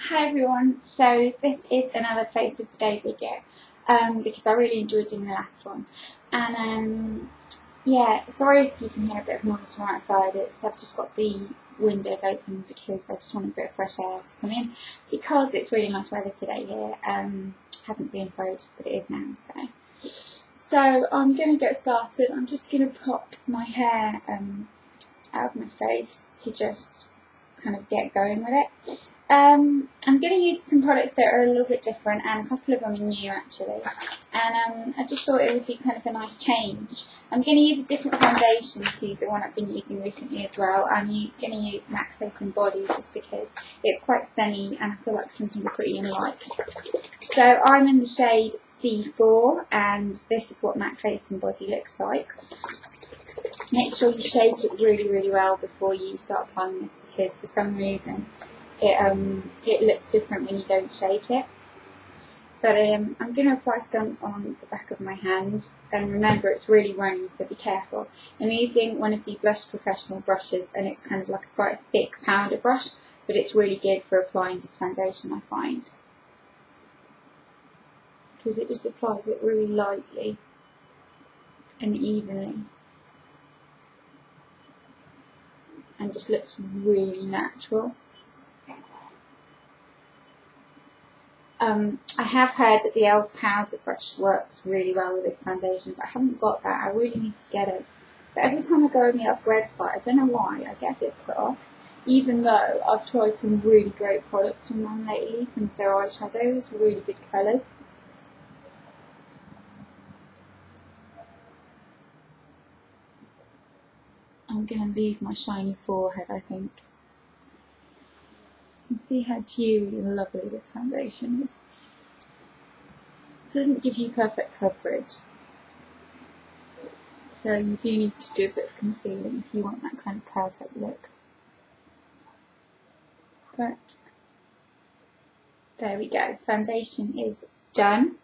Hi everyone, so this is another face of the day video because I really enjoyed doing the last one, and yeah, sorry if you can hear a bit of noise from outside. I've just got the window open because I just want a bit of fresh air to come in because it's really nice weather today here. Hasn't been for ages, but it is now. So I'm going to get started. I'm just going to pop my hair out of my face to just kind of get going with it. I'm going to use some products that are a little bit different, and a couple of them are new actually, and I just thought it would be kind of a nice change. I'm going to use a different foundation to the one I've been using recently as well. I'm going to use MAC Face and Body just because it's quite sunny and I feel like something pretty and light. So I'm in the shade C4, and this is what MAC Face and Body looks like. Make sure you shake it really well before you start applying this, because for some reason it looks different when you don't shake it. But I'm going to apply some on the back of my hand, and remember it's really runny, so be careful. I'm using one of the Blush Professional brushes, and it's kind of like quite a thick powder brush, but it's really good for applying this foundation, I find, because it just applies it really lightly and evenly, and just looks really natural. I have heard that the e.l.f. powder brush works really well with this foundation, but I haven't got that. I really need to get it. But every time I go on the e.l.f. website, I don't know why, I get a bit put off, even though I've tried some really great products from them lately. Some of their eyeshadows, really good colours. I'm going to leave my shiny forehead, I think. You can see how dewy and lovely this foundation is. It doesn't give you perfect coverage, so you do need to do a bit of concealing if you want that kind of perfect look. But there we go, foundation is done.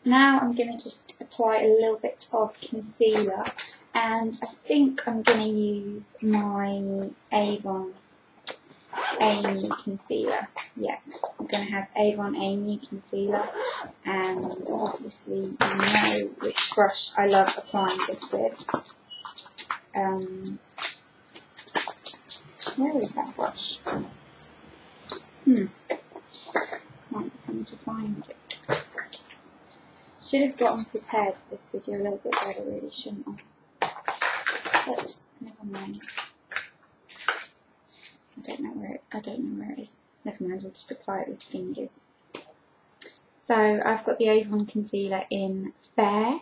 Now I'm going to just apply a little bit of concealer, and I think I'm going to use my Avon Anew concealer. Yeah, I'm going to have Avon Anew concealer, and obviously you know which brush I love applying this with. Where is that brush? Can't seem to find it. Should have gotten prepared for this video a little bit better, really, shouldn't I? But never mind. I don't know where it is. Never mind, we'll just apply it with fingers. So I've got the Avon concealer in Fair,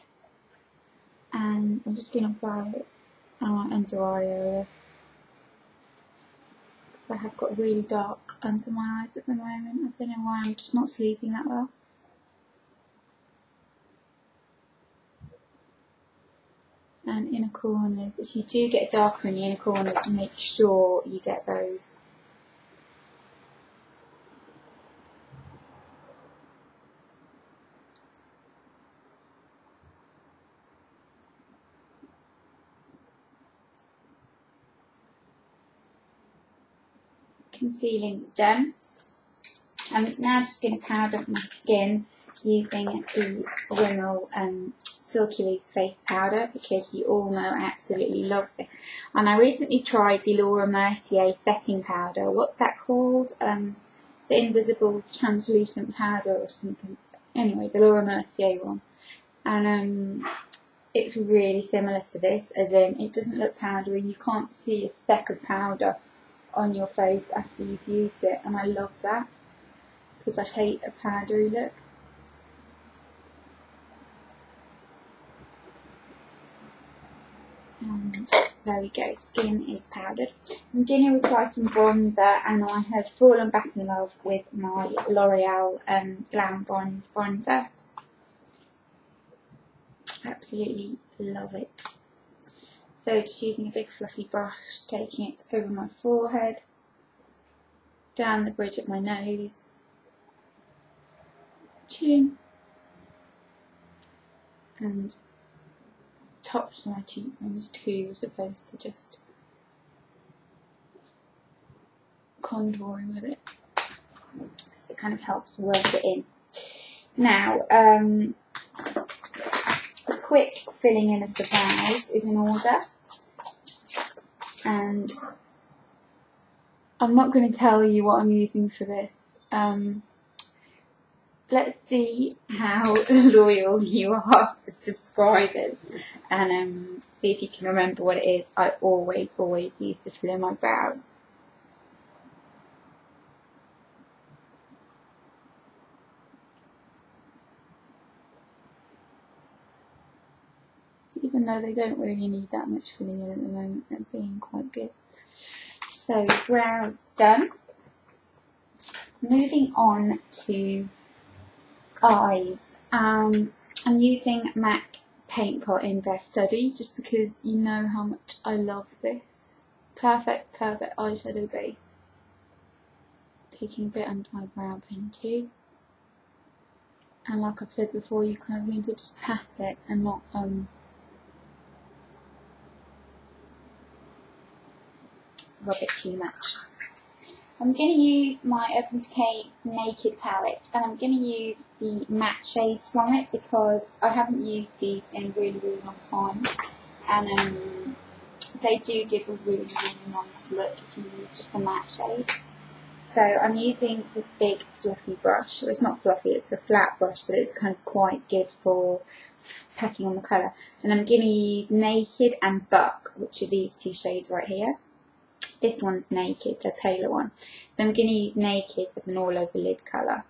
and I'm just going to apply it on my under eye area, because I have got really dark under my eyes at the moment. I don't know why, I'm just not sleeping that well. And inner corners, if you do get darker in the inner corners, make sure you get those. Concealing done. I'm now just going to powder up my skin using the Rimmel Silky face powder, because you all know I absolutely love this. And I recently tried the Laura Mercier setting powder. What's that called? It's the invisible translucent powder or something. Anyway, the Laura Mercier one. And it's really similar to this, as in it doesn't look powdery. You can't see a speck of powder on your face after you've used it, and I love that, because I hate a powdery look. And there we go, skin is powdered. I'm going to apply some bronzer, and I have fallen back in love with my Loreal Glam bronzer. Absolutely love it. So just using a big fluffy brush, taking it over my forehead, down the bridge of my nose, chin, and tops of my cheekbones too, as opposed to just contouring with it. so it kind of helps work it in. Now, a quick filling in of the brows is in order, and I'm not going to tell you what I'm using for this. Let's see how loyal you are, the subscribers, and see if you can remember what it is I always use to fill in my brows. Even though they don't really need that much filling in at the moment, they're being quite good. So, brows done. Moving on to eyes. I'm using MAC Paint Pot in Best Study just because you know how much I love this. Perfect eyeshadow base. Taking a bit under my brow pin too. And like I've said before, you kind of need to just pat it and not rub it too much. I'm going to use my Urban Decay Naked palette, and I'm going to use the matte shades from it because I haven't used these in a really long time, and they do give a really nice look if you use just the matte shades. So I'm using this big fluffy brush. Well, it's not fluffy, it's a flat brush, but it's kind of quite good for packing on the colour. And I'm going to use Naked and Buck, which are these two shades right here. This one's Naked, the paler one. So I'm going to use Naked as an all over lid colour.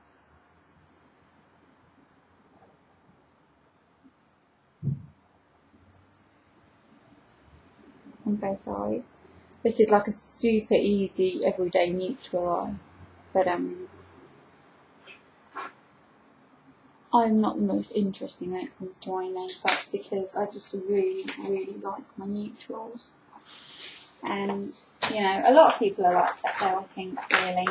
On both eyes. This is like a super easy everyday neutral eye. But I'm not the most interesting when it comes to eye makeup because I just really like my neutrals. And, you know, a lot of people are like that though, I think, really.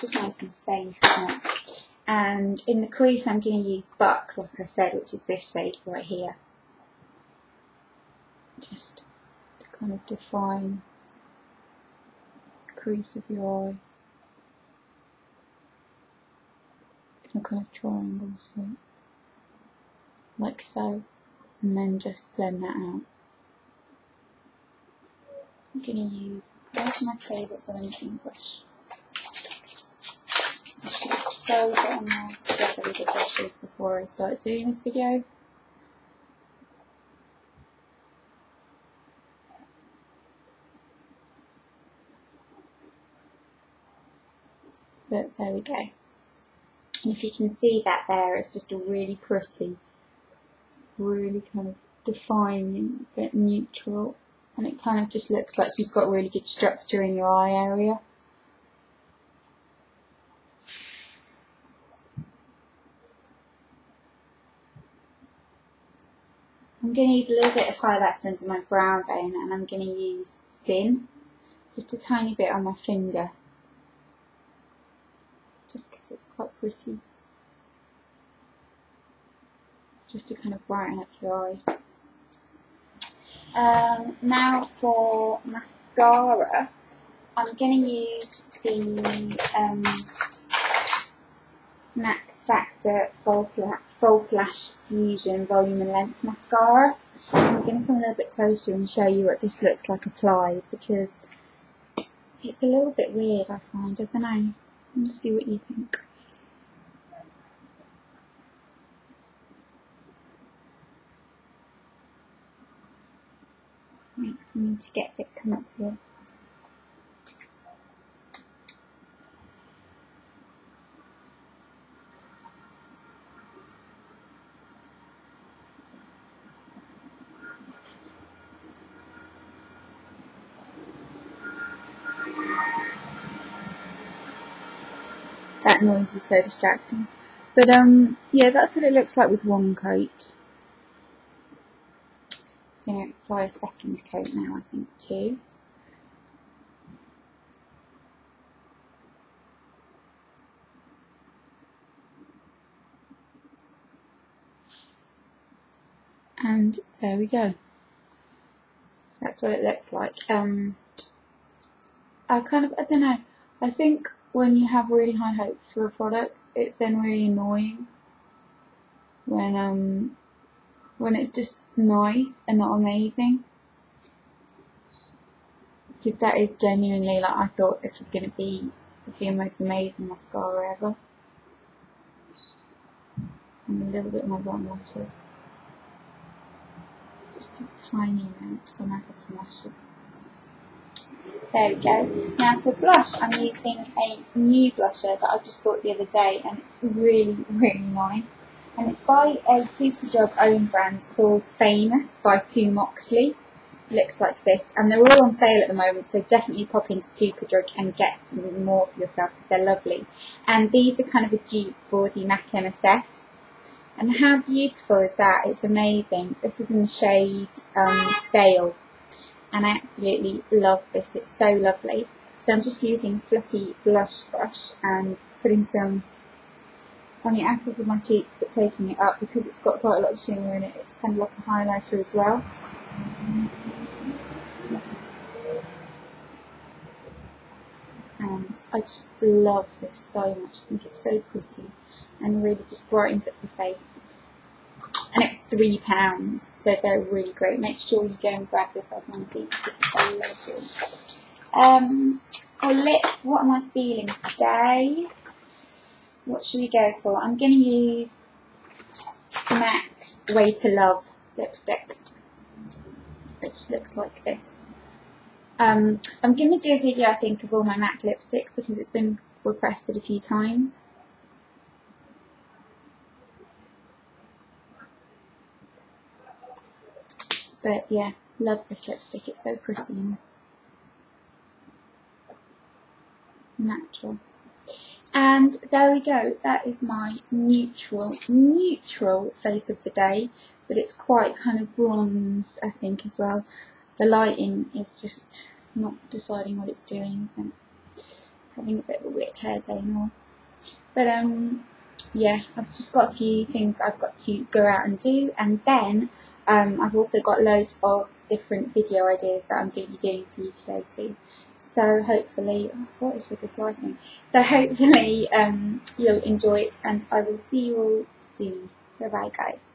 Just nice and safe, isn't it? And in the crease, I'm going to use Buck, like I said, which is this shade right here. Just to kind of define the crease of your eye. In a kind of triangle shape. Like so. And then just blend that out. I'm going to use, where's my favourite blending brush? I should so get on there together with the brushes before I start doing this video. But there we go. And if you can see that there, it's just a really pretty, really kind of defining, bit neutral. And it kind of just looks like you've got really good structure in your eye area. I'm going to use a little bit of highlighter under my brow bone, and I'm going to use Thin, just a tiny bit on my finger, just because it's quite pretty, just to kind of brighten up your eyes. Now for mascara, I'm going to use the Maxfactor False Lash Fusion Volume and Length Mascara. I'm going to come a little bit closer and show you what this looks like applied, because it's a little bit weird, I find. I don't know. Let's see what you think. Right, I need to get a bit come up here. That noise is so distracting. But yeah, that's what it looks like with one coat. I'm going to apply a second coat now, I think, too. And there we go. That's what it looks like. I don't know. I think when you have really high hopes for a product, it's then really annoying when it's just nice and not amazing. Because that is genuinely, like, I thought this was going to be the most amazing mascara ever. And a little bit of my bottom lashes. Just a tiny amount on my bottom lashes. There we go. Now for blush, I'm using a new blusher that I just bought the other day, and it's really, really nice. And it's by a Superdrug own brand called Famous by Sue Moxley. It looks like this, and they're all on sale at the moment, so definitely pop into Superdrug and get some more for yourself because they're lovely. And these are kind of a dupe for the MAC MSFs. And how beautiful is that? It's amazing. This is in the shade Veil. And I absolutely love this. It's so lovely. So I'm just using a fluffy blush brush and putting some on the apples of my cheeks, but taking it up because it's got quite a lot of shimmer in it. It's kind of like a highlighter as well. And I just love this so much. I think it's so pretty and really just brightens up the face. And it's £3, so they're really great. Make sure you go and grab yourself one of these because they're lovely. A lip, what am I feeling today? What should we go for? I'm going to use the MAC's Way to Love lipstick, which looks like this. I'm going to do a video, I think, of all my MAC lipsticks because it's been requested a few times. But yeah, love this lipstick. It's so pretty and natural. And there we go. That is my neutral face of the day. But it's quite kind of bronze, I think, as well. The lighting is just not deciding what it's doing, isn't it? Having a bit of a weird hair day and all. But yeah, I've just got a few things I've got to go out and do, and then I've also got loads of different video ideas that I'm going to be doing for you today too. So hopefully, what is with this lighting? So hopefully you'll enjoy it, and I will see you all soon. Bye bye guys.